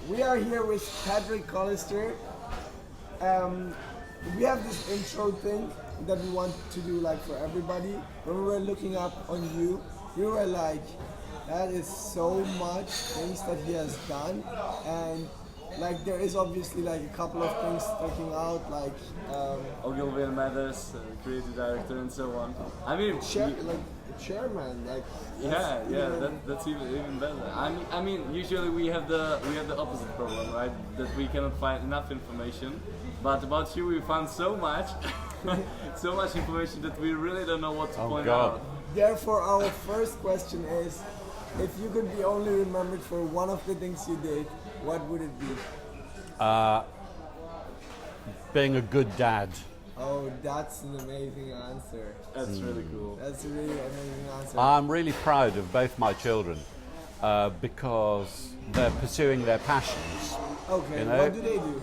we are here with Patrick Collister. We have this intro thing that we want to do like for everybody. When we were looking up on you, we were like, that is so much things that he has done, and like there is obviously like a couple of things sticking out, like Ogilvy matters, creative director, and so on. I mean, chairman, like that's even better. I mean, usually we have the opposite problem, right? That we cannot find enough information. But about you, we found so much, so much information that we really don't know what to point out. Therefore, our first question is, if you could be only remembered for one of the things you did, what would it be? Being a good dad. Oh, that's an amazing answer. That's really cool. That's a really amazing answer. I'm really proud of both my children because they're pursuing their passions. Okay, you know? What do they do?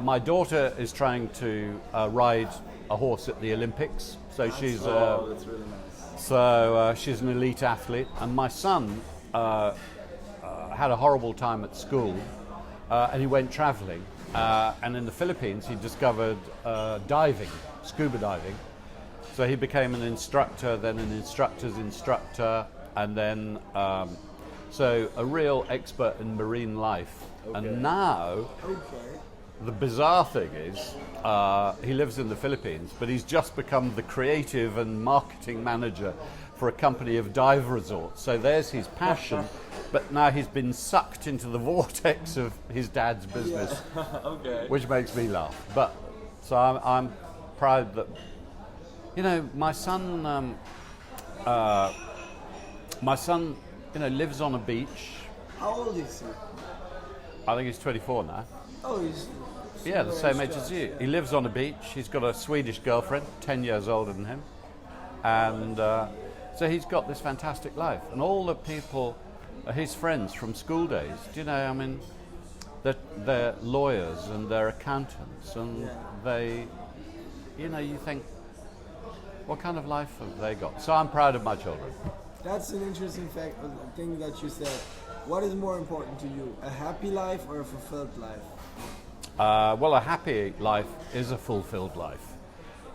My daughter is trying to ride a horse at the Olympics, so that's really nice. So she's an elite athlete, and my son had a horrible time at school, and he went traveling. And in the Philippines, he discovered diving, scuba diving. So he became an instructor, then an instructor's instructor, and then so a real expert in marine life. Okay. And now, the bizarre thing is, he lives in the Philippines, but he's just become the creative and marketing manager for a company of dive resorts. So there's his passion. But now he's been sucked into the vortex of his dad's business, which makes me laugh. But so I'm proud that, you know, my son, lives on a beach. How old is he? I think he's 24 now. Oh, he's the same age as you. He lives on a beach. He's got a Swedish girlfriend, 10 years older than him, and so he's got this fantastic life. And all the people, his friends from school days, do you know, I mean, they're lawyers and they're accountants, and they, you know, you think, what kind of life have they got? So I'm proud of my children. That's an interesting thing that you said. What is more important to you, a happy life or a fulfilled life? Well, a happy life is a fulfilled life.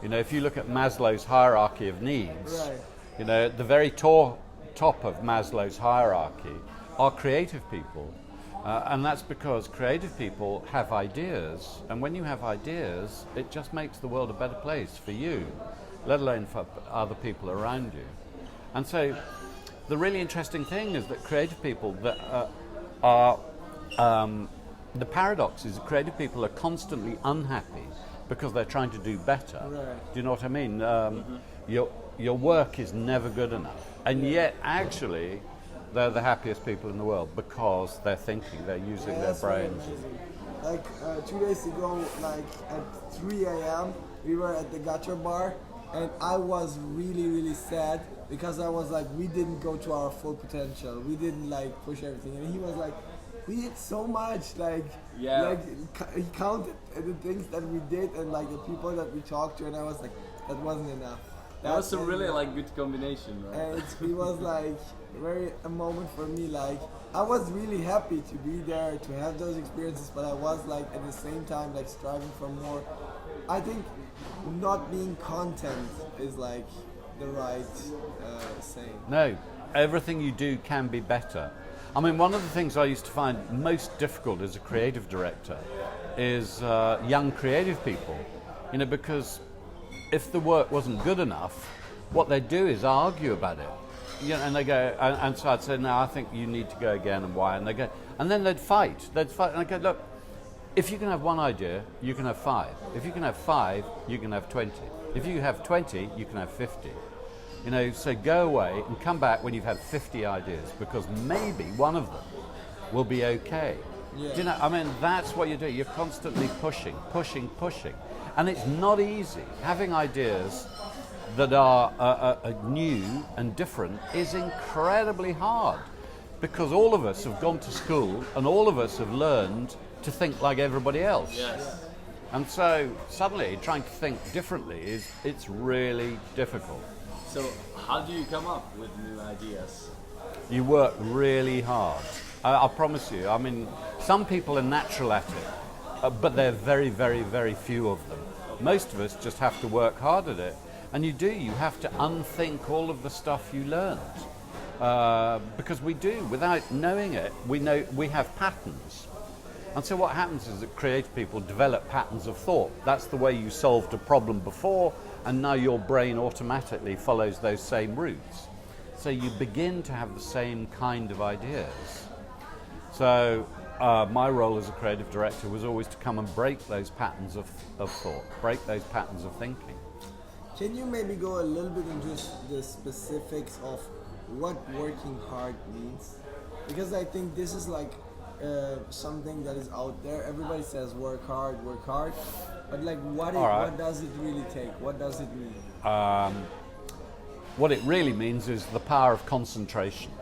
You know, if you look at Maslow's hierarchy of needs, you know, at the very top of Maslow's hierarchy are creative people. And that's because creative people have ideas. And when you have ideas, it just makes the world a better place for you, let alone for other people around you. And so the really interesting thing is that creative people that are the paradox is that creative people are constantly unhappy because they're trying to do better. Do you know what I mean? Your work is never good enough. And yet, actually, they're the happiest people in the world because they're thinking, they're using their brains. Like 2 days ago, like at 3 a.m., we were at the Gacha bar, and I was really, really sad because I was like, we didn't go to our full potential. We didn't like push everything. And he was like, we did so much. Like he counted the things that we did and like the people that we talked to, and I was like, that wasn't enough. That was a really like good combination, right? And it was like a moment for me. Like I was really happy to be there, to have those experiences, but I was like at the same time like striving for more. I think not being content is like the right saying. No, everything you do can be better. I mean, one of the things I used to find most difficult as a creative director is young creative people, you know, because if the work wasn't good enough, what they'd do is argue about it. You know, and they go, and so I'd say, no, I think you need to go again, and why? And they go, and then they'd fight, and I go, look, if you can have one idea, you can have 5. If you can have 5, you can have 20. If you have 20, you can have 50. You know, so go away and come back when you've had 50 ideas, because maybe one of them will be okay. Yeah. Do you know, I mean, that's what you do. You're constantly pushing. And it's not easy. Having ideas that are new and different is incredibly hard, because all of us have gone to school and all of us have learned to think like everybody else. Yes. And so suddenly trying to think differently it's really difficult. So how do you come up with new ideas? You work really hard. I promise you. I mean, some people are natural at it, but there are very, very, very few of them. Most of us just have to work hard at it. And you have to unthink all of the stuff you learned. Because we do, without knowing it, we have patterns. And so what happens is that creative people develop patterns of thought. That's the way you solved a problem before, and now your brain automatically follows those same routes. So you begin to have the same kind of ideas. So my role as a creative director was always to come and break those patterns of thought, break those patterns of thinking. Can you maybe go a little bit into the specifics of what working hard means? Because I think this is like something that is out there. Everybody says work hard, but like what does it really take? What does it mean? What it really means is the power of concentration.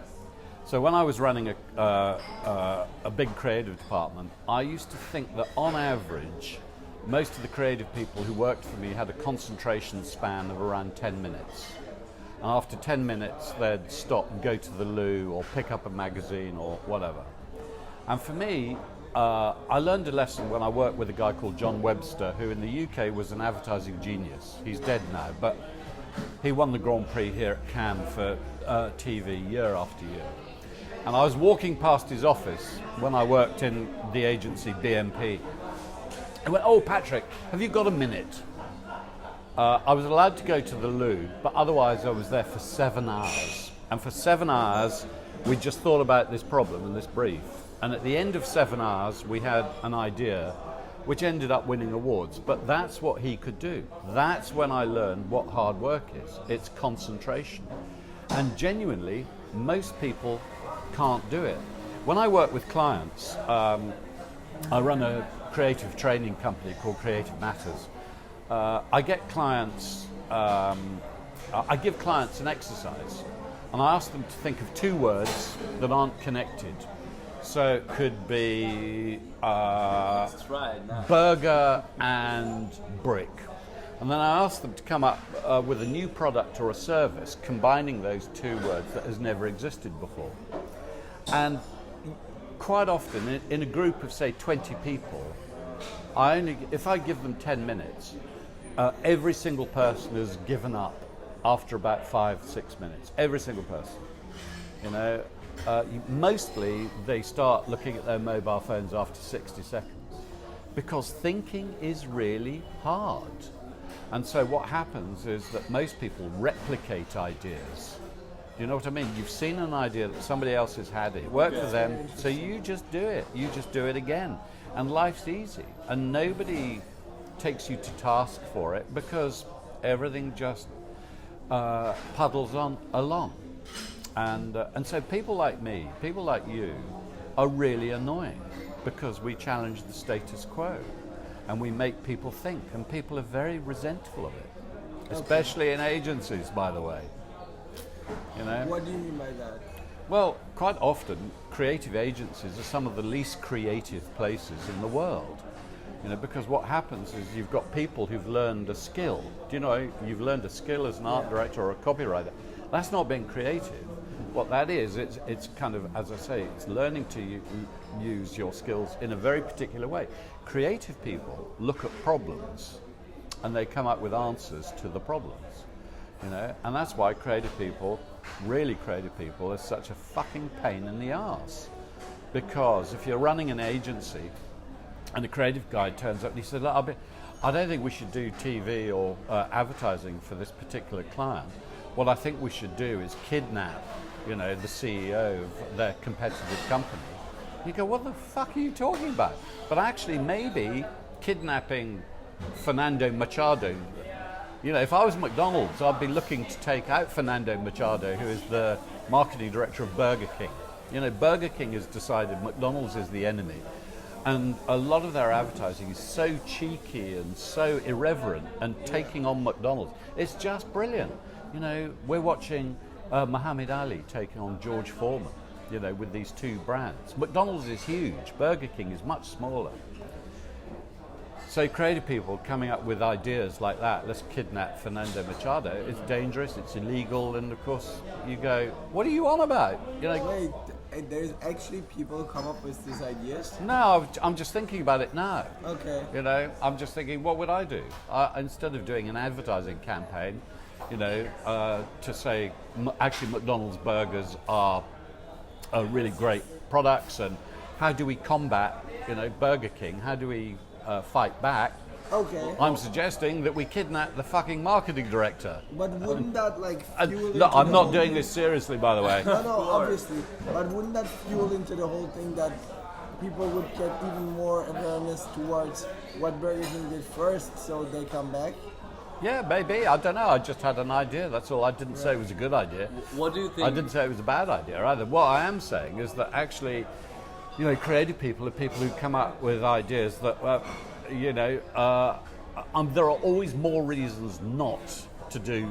So when I was running a big creative department, I used to think that on average, most of the creative people who worked for me had a concentration span of around 10 minutes. And after 10 minutes, they'd stop and go to the loo or pick up a magazine or whatever. And for me, I learned a lesson when I worked with a guy called John Webster, who in the UK was an advertising genius. He's dead now, but he won the Grand Prix here at Cannes for TV year after year. And I was walking past his office when I worked in the agency BMP. I went, "Oh, Patrick, have you got a minute?" I was allowed to go to the loo, but otherwise I was there for 7 hours. And for 7 hours, we just thought about this problem and this brief. And at the end of 7 hours, we had an idea which ended up winning awards. But that's what he could do. That's when I learned what hard work is. It's concentration. And genuinely, most people can't do it. When I work with clients, I run a creative training company called Creative Matters. I get clients, I give clients an exercise, and I ask them to think of 2 words that aren't connected. So it could be burger and brick. And then I ask them to come up with a new product or a service combining those 2 words that has never existed before. And quite often in a group of, say, 20 people, if I give them 10 minutes, every single person has given up after about 5-6 minutes. Every single person. You know, mostly they start looking at their mobile phones after 60 seconds because thinking is really hard. And so what happens is that most people replicate ideas. Do you know what I mean? You've seen an idea that somebody else has had, it worked for them, so you just do it. You just do it again. And life's easy. And nobody takes you to task for it because everything just puddles on along. And so people like me, people like you, are really annoying because we challenge the status quo and we make people think, and people are very resentful of it, especially in agencies, by the way. You know? What do you mean by that? Well, quite often, creative agencies are some of the least creative places in the world. You know, because what happens is you've got people who've learned a skill. Do you know, you've learned a skill as an art director or a copywriter. That's not being creative. What that is, it's kind of, as I say, it's learning to use your skills in a very particular way. Creative people look at problems and they come up with answers to the problems. You know, and that's why creative people, really creative people, are such a fucking pain in the arse. Because if you're running an agency and a creative guy turns up and he says, "Look, I don't think we should do TV or advertising for this particular client. What I think we should do is kidnap, you know, the CEO of their competitive company." You go, "What the fuck are you talking about?" But actually, maybe kidnapping Fernando Machado. You know, if I was McDonald's, I'd be looking to take out Fernando Machado, who is the marketing director of Burger King. You know, Burger King has decided McDonald's is the enemy. And a lot of their advertising is so cheeky and so irreverent and taking on McDonald's. It's just brilliant. You know, we're watching Muhammad Ali taking on George Foreman, you know, with these 2 brands. McDonald's is huge. Burger King is much smaller. So creative people coming up with ideas like that, let's kidnap Fernando Machado, it's dangerous, it's illegal, and of course you go, "What are you on about?" You know, Wait, there's actually people who come up with these ideas? No, I'm just thinking about it now. Okay. You know, I'm just thinking, what would I do? Instead of doing an advertising campaign, you know, to say, actually McDonald's burgers are really great products, and how do we combat, you know, Burger King? How do we fight back? Okay. I'm suggesting that we kidnap the fucking marketing director. But wouldn't that like fuel No, into I'm the not whole doing thing? this seriously, by the way. No, obviously. But wouldn't that fuel into the whole thing that people would get even more awareness towards what Burger King did first, so they come back? Yeah, maybe. I don't know. I just had an idea. That's all. I didn't say it was a good idea. What do you think? I didn't say it was a bad idea either. What I am saying is that actually, you know, creative people are people who come up with ideas that, you know, there are always more reasons not to do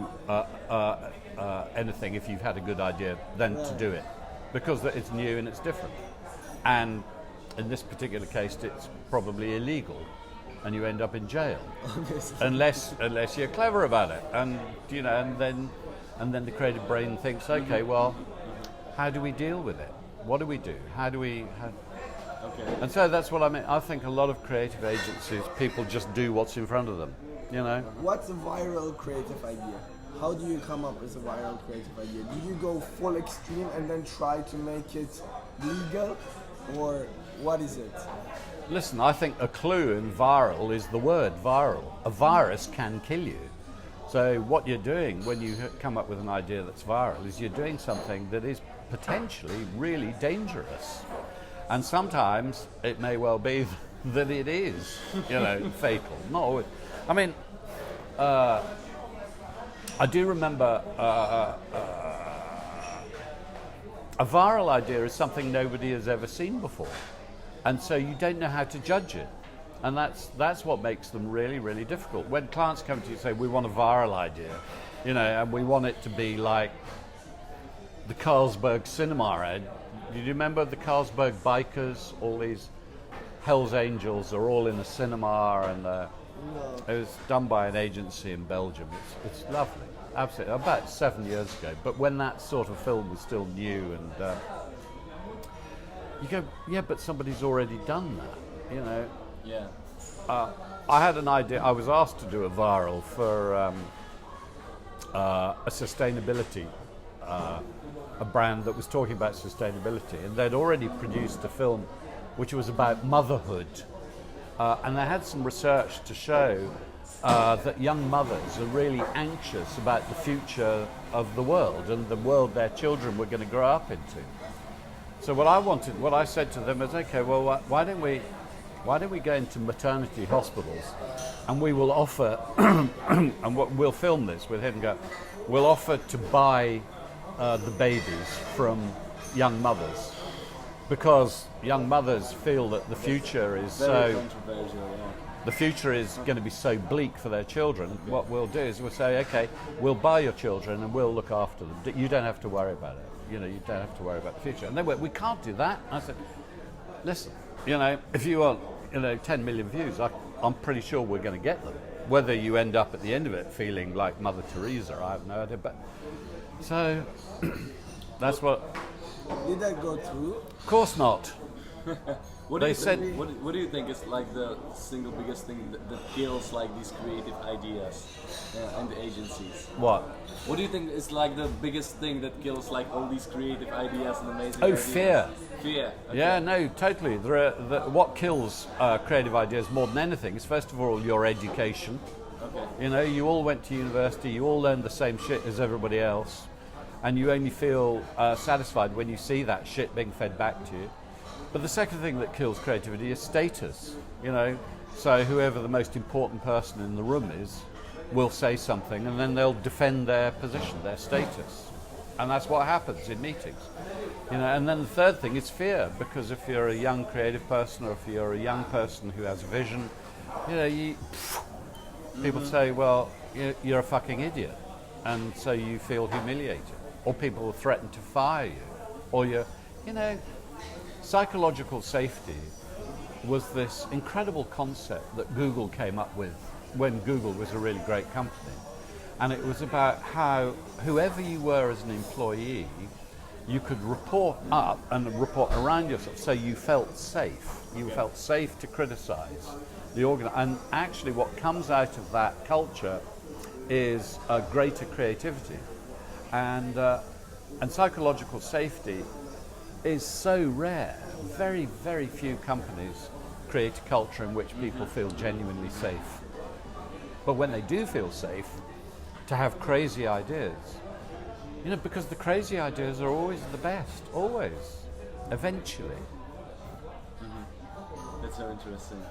anything if you've had a good idea than to do it, because it's new and it's different. And in this particular case, it's probably illegal, and you end up in jail unless you're clever about it. And you know, and then the creative brain thinks, okay, well, how do we deal with it? What do we do? How do we? Okay. And so that's what I mean. I think a lot of creative agencies, people just do what's in front of them. You know. What's a viral creative idea? How do you come up with a viral creative idea? Do you go full extreme and then try to make it legal, or what is it? Listen, I think a clue in viral is the word viral. A virus can kill you. So what you're doing when you come up with an idea that's viral is you're doing something that is potentially really dangerous. And sometimes it may well be that it is, you know, fatal. Not always. I mean, I do remember a viral idea is something nobody has ever seen before. And so you don't know how to judge it. And that's what makes them really, really difficult. When clients come to you and say, we want a viral idea, you know, and we want it to be like the Carlsberg cinema ad. Do you remember the Carlsberg bikers? All these Hell's Angels are all in a cinema, and it was done by an agency in Belgium. It's lovely, absolutely. About 7 years ago. But when that sort of film was still new, and you go, yeah, but somebody's already done that, you know. Yeah. I had an idea. I was asked to do a viral for a sustainability, a brand that was talking about sustainability, and they'd already produced a film which was about motherhood, and they had some research to show that young mothers are really anxious about the future of the world and the world their children were going to grow up into. So what I said to them is, okay, well, why don't we go into maternity hospitals, and we will offer, and we'll film this with him. We'll offer to buy the babies from young mothers, because young mothers feel that the future is Very so. controversial, yeah. The future is going to be so bleak for their children. What we'll do is we'll say, okay, we'll buy your children and we'll look after them. You don't have to worry about it. You know, you don't have to worry about the future. And they went, we can't do that. And I said, listen, you know, if you want, you know, 10 million views, I'm pretty sure we're going to get them. Whether you end up at the end of it feeling like Mother Teresa, I have no idea. But so that's what. Did that go through? Of course not. What do They you said- think, what do you think is like the single biggest thing that kills like these creative ideas and the agencies? What? What do you think is like the biggest thing that kills like all these creative ideas and amazing Oh, ideas? fear. Fear. Okay. Yeah, no, totally. What kills creative ideas more than anything is, first of all, your education. Okay. You know, you all went to university, you all learned the same shit as everybody else, and you only feel satisfied when you see that shit being fed back to you. But the second thing that kills creativity is status, you know. So whoever the most important person in the room is will say something, and then they'll defend their position, their status. And that's what happens in meetings. You know, and then the third thing is fear, because if you're a young creative person, or if you're a young person who has a vision, you know, people say, well, you're a fucking idiot. And so you feel humiliated. Or people will threaten to fire you. Or you know, psychological safety was this incredible concept that Google came up with when Google was a really great company. And it was about how whoever you were as an employee, you could report up and report around yourself, so you felt safe. You felt safe to criticize the and actually what comes out of that culture is a greater creativity, and psychological safety is so rare. Very, very few companies create a culture in which people feel genuinely safe. But when they do feel safe, to have crazy ideas, because the crazy ideas are always the best, always, eventually. That's so interesting.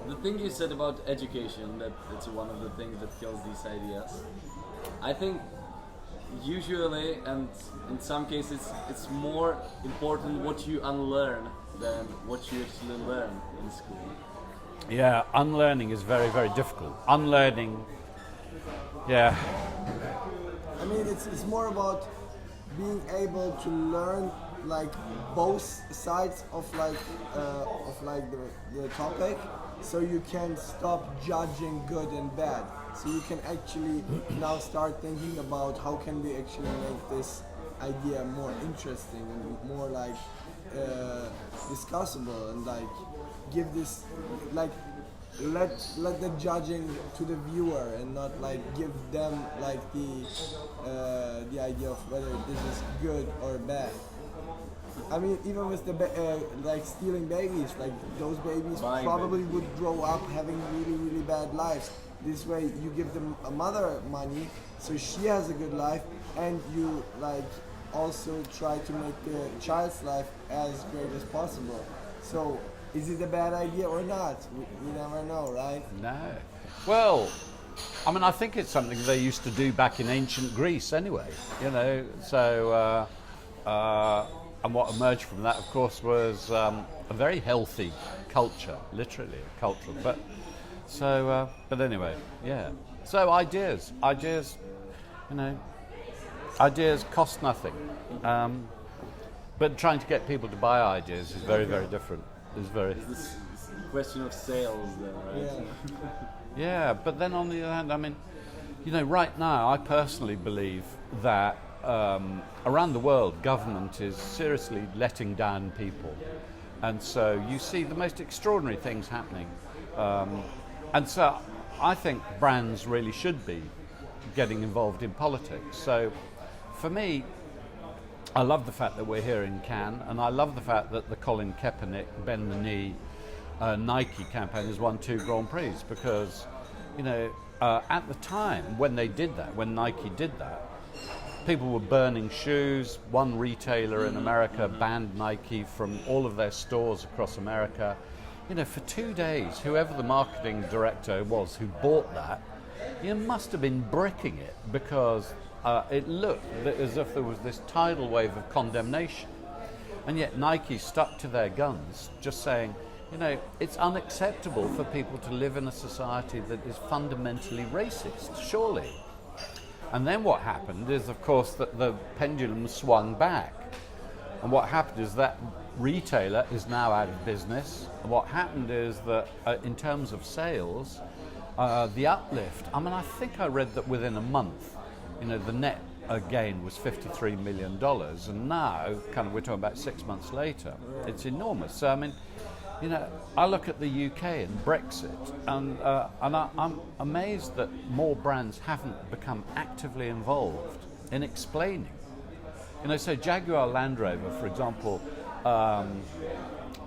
The thing you said about education, that it's one of the things that kills these ideas. I think usually, and in some cases, it's more important what you unlearn than what you actually learn in school. Yeah, unlearning is very, very difficult. Unlearning, yeah. I mean, it's more about being able to learn like both sides of the topic, so you can stop judging good and bad. So you can actually now start thinking about how can we actually make this idea more interesting and more like discussable, and like give this like let the judging to the viewer and not like give them like the idea of whether this is good or bad. I mean, even with the like stealing babies, like those babies probably would grow up having really, really bad lives. This way, you give them a mother money, so she has a good life, and you like also try to make the child's life as great as possible. So, is it a bad idea or not? We never know, right? No. Well, I mean, I think it's something they used to do back in ancient Greece anyway, so. And what emerged from that, of course, was a very healthy culture, literally a culture. But anyway, yeah. So ideas, ideas cost nothing. But trying to get people to buy ideas is very, very different. It's a question of sales, then, right? Yeah. Yeah, but then on the other hand, I mean, right now, I personally believe that around the world, government is seriously letting down people, and so you see the most extraordinary things happening, and so I think brands really should be getting involved in politics. So for me, I love the fact that we're here in Cannes, and I love the fact that the Colin Kaepernick, Bend the Knee, Nike campaign has won 2 Grand Prix, because at the time when they did that, when Nike did that, people were burning shoes. One retailer in America banned Nike from all of their stores across America. For 2 days, whoever the marketing director was who bought that, must have been bricking it, because it looked as if there was this tidal wave of condemnation. And yet Nike stuck to their guns, just saying, it's unacceptable for people to live in a society that is fundamentally racist, surely. And then what happened is, of course, that the pendulum swung back. And what happened is that retailer is now out of business. And what happened is that in terms of sales, the uplift, I think I read that within a month, the net gain was $53 million. And now, we're talking about 6 months later, it's enormous. So, I look at the UK and Brexit, and I'm amazed that more brands haven't become actively involved in explaining. So Jaguar Land Rover, for example,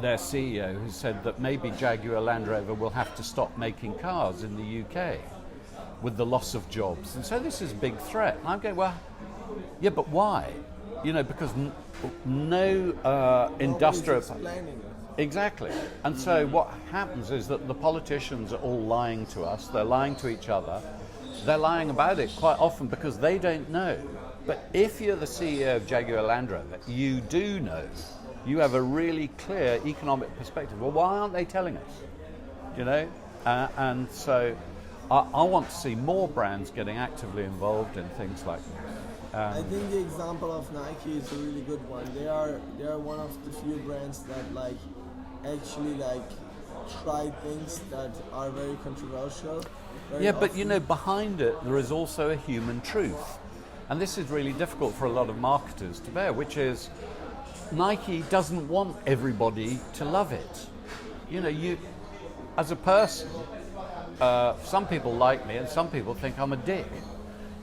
their CEO has said that maybe Jaguar Land Rover will have to stop making cars in the UK with the loss of jobs. And so this is a big threat. And I'm going, well, yeah, but why? Because no industrial... Exactly. And so what happens is that the politicians are all lying to us, they're lying to each other, they're lying about it quite often because they don't know. But if you're the CEO of Jaguar Land Rover, you do know. You have a really clear economic perspective. Well, why aren't they telling us? And so I want to see more brands getting actively involved in things like that. I think the example of Nike is a really good one. They are one of the few brands that actually try things that are very controversial. But behind it there is also a human truth, and this is really difficult for a lot of marketers to bear, which is Nike doesn't want everybody to love it. You know, you, as a person, some people like me and some people think I'm a dick.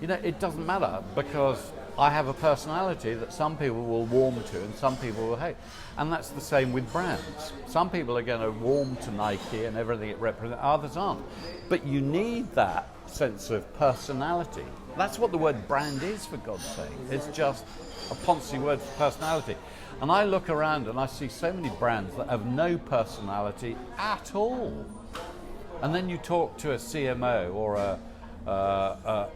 You know, it doesn't matter because I have a personality that some people will warm to and some people will hate. And that's the same with brands. Some people are going to warm to Nike and everything it represents, others aren't. But you need that sense of personality. That's what the word brand is, for God's sake. It's just a poncy word for personality. And I look around and I see so many brands that have no personality at all. And then you talk to a CMO or a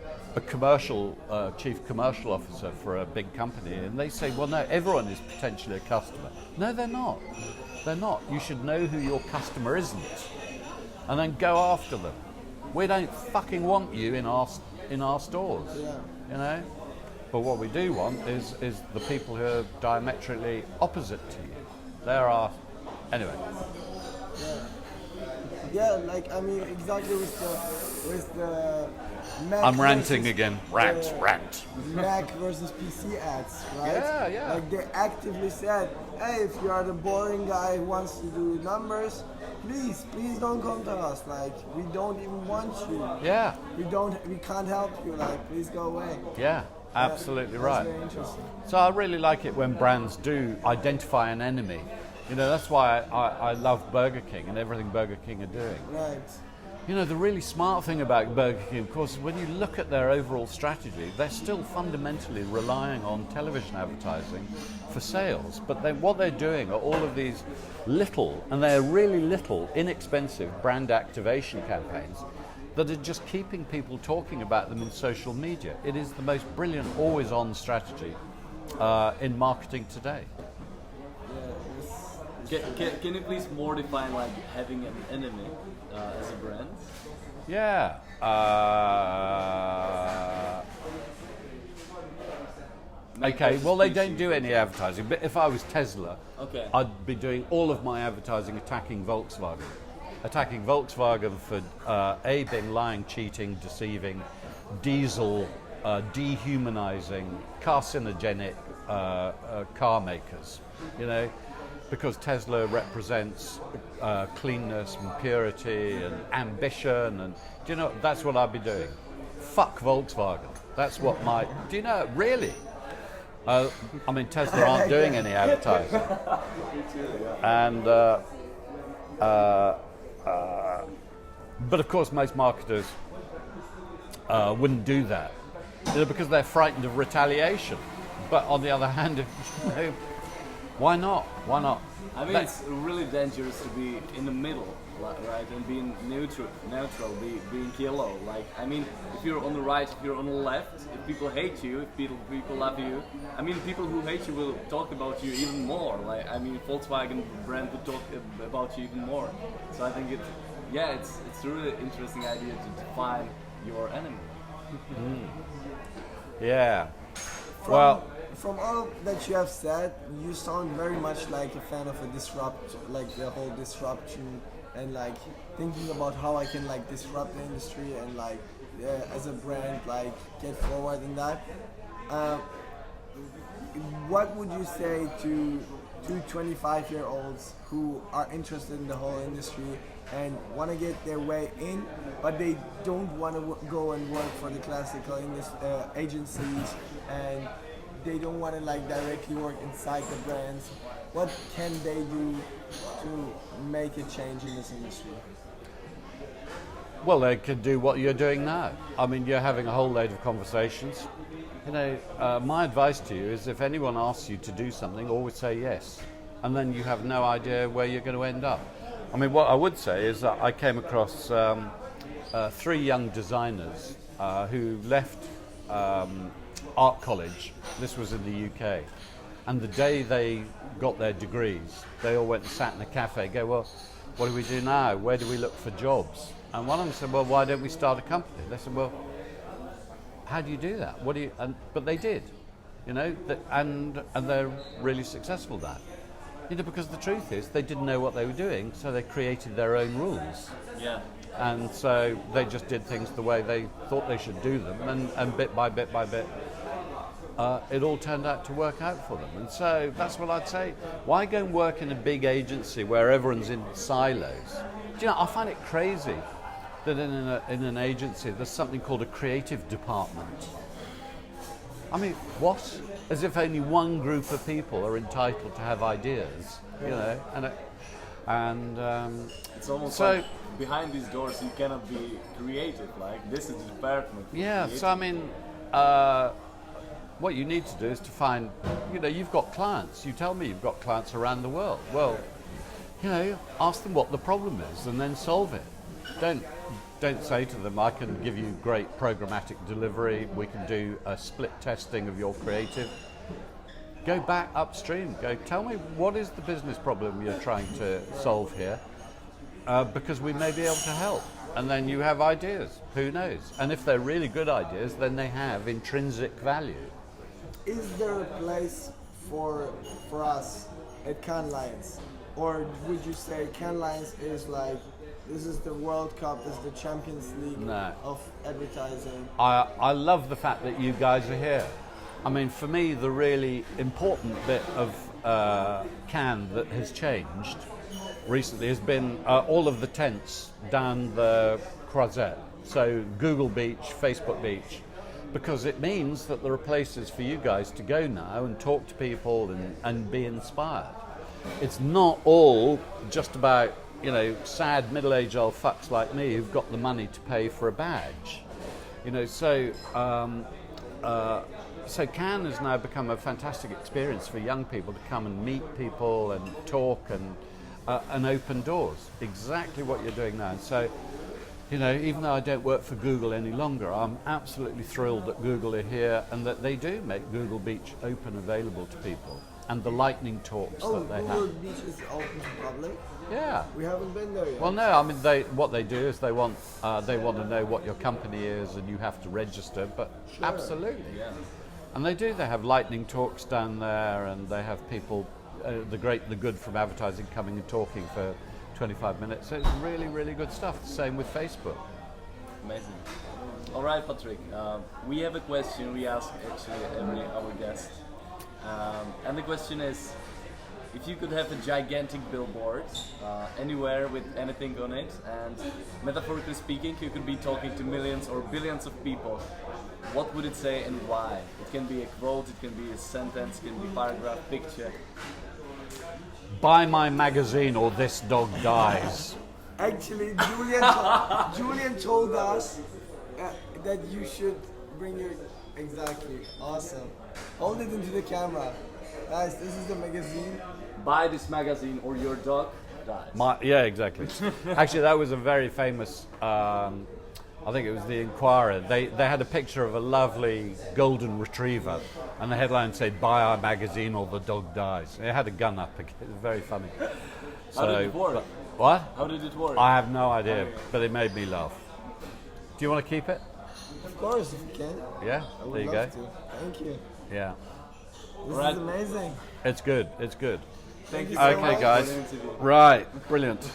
commercial chief commercial officer for a big company, and they say, well, no, everyone is potentially a customer. No, they're not. They're not. You should know who your customer isn't, and then go after them. We don't fucking want you in our stores, you know. But what we do want is the people who are diametrically opposite to you. There are, anyway. Yeah, like I mean, exactly with the Mac I'm ranting versus, again. Rant. Mac versus PC ads, right? Yeah. Like they actively said, hey, if you are the boring guy who wants to do numbers, please don't come to us. Like we don't even want you. Yeah. We can't help you. Like please go away. Yeah. Absolutely right. Very interesting. So I really like it when brands do identify an enemy. You know, that's why I love Burger King and everything Burger King are doing. Right. You know, the really smart thing about Burger King, of course, is when you look at their overall strategy, they're still fundamentally relying on television advertising for sales. But what they're doing are all of these little, and they're really little, inexpensive brand activation campaigns that are just keeping people talking about them in social media. It is the most brilliant, always-on strategy in marketing today. Can you please more define like having an enemy as a brand? Yeah. Okay, well they don't do any advertising, but if I was Tesla, I'd be doing all of my advertising attacking Volkswagen. Attacking Volkswagen for A, being lying, cheating, deceiving, diesel, dehumanizing, carcinogenic car makers, you know, because Tesla represents cleanness and purity and ambition, and do you know, that's what I'd be doing. Fuck Volkswagen. That's what my, do you know, really? I mean, Tesla aren't doing any advertising. And, but of course most marketers wouldn't do that, you know, because they're frightened of retaliation. But on the other hand, you know, why not? I mean, it's really dangerous to be in the middle, right? And being neutral, being yellow. Like, I mean, if you're on the right, if you're on the left, if people hate you, if people love you, I mean, people who hate you will talk about you even more. Like, I mean, Volkswagen brand would talk about you even more. So I think it's a really interesting idea to define your enemy. Yeah. From all that you have said, you sound very much like a fan of the whole disruption, and like thinking about how I can like disrupt the industry and like as a brand like get forward in that. What would you say to 25-year-olds who are interested in the whole industry and want to get their way in, but they don't want to go and work for the classical agencies, and they don't want to like directly work inside the brands? What can they do to make a change in this industry? Well, they could do what you're doing now. I mean, you're having a whole load of conversations. You know, my advice to you is if anyone asks you to do something, always say yes. And then you have no idea where you're going to end up. I mean, what I would say is that I came across 3 young designers who left art college. This was in the UK. And the day they got their degrees, they all went and sat in a cafe, go, well, what do we do now? Where do we look for jobs? And one of them said, well, why don't we start a company? They said, well, how do you do that? What do you? But they did, you know, and they're really successful at that. You know, because the truth is they didn't know what they were doing, so they created their own rules. Yeah. And so they just did things the way they thought they should do them, and bit by bit by bit, it all turned out to work out for them. And so that's what I'd say. Why go and work in a big agency where everyone's in silos? Do you know, I find it crazy that in an agency there's something called a creative department. I mean, what? As if only one group of people are entitled to have ideas, you know? And it's almost so, like behind these doors you cannot be creative. Like, this is the department. Yeah, so I mean, what you need to do is to find, you know, you've got clients. You tell me you've got clients around the world. Well, you know, ask them what the problem is and then solve it. Don't say to them, I can give you great programmatic delivery, we can do a split testing of your creative. Go back upstream, tell me what is the business problem you're trying to solve here, because we may be able to help. And then you have ideas, who knows? And if they're really good ideas, then they have intrinsic value. Is there a place for us at Cannes Lions? Or would you say Cannes Lions is like, this is the World Cup, this is the Champions League of advertising? I love the fact that you guys are here. I mean, for me, the really important bit of Cannes that has changed recently has been all of the tents down the Croisette. So Google Beach, Facebook Beach, because it means that there are places for you guys to go now and talk to people and be inspired. It's not all just about, you know, sad middle-aged old fucks like me who've got the money to pay for a badge. You know, so Cannes has now become a fantastic experience for young people to come and meet people and talk and open doors. Exactly what you're doing now. So, you know, even though I don't work for Google any longer, I'm absolutely thrilled that Google are here and that they do make Google Beach open, available to people. And the lightning talks that they have. Google Beach is open to public? Yeah. We haven't been there yet. Well, no, I mean, what they do is they want to know what your company is and you have to register, but sure. Absolutely. Yeah. And they do, they have lightning talks down there and they have people, the good from advertising coming and talking for 25 minutes. So it's really, really good stuff. Same with Facebook. Amazing. All right, Patrick, we have a question we ask actually every our guest. And the question is, if you could have a gigantic billboard anywhere with anything on it, and metaphorically speaking, you could be talking to millions or billions of people, what would it say and why? It can be a quote, it can be a sentence, it can be a paragraph, picture. Buy my magazine or this dog dies. Actually, Julian told us that you should bring your... Exactly. Awesome. Hold it into the camera. Guys, this is the magazine. Buy this magazine or your dog dies. Yeah, exactly. Actually, that was a very famous, I think it was the Inquirer. They had a picture of a lovely golden retriever and the headline said, buy our magazine or the dog dies. It had a gun up. It was very funny. How did it work? What? How did it work? I have no idea, but it made me laugh. Do you want to keep it? Of course, if you can. Yeah, I would there you love go. to. Thank you. Yeah. This Right. is amazing. It's good, it's good. Thank you Okay, so much. guys. Right, brilliant.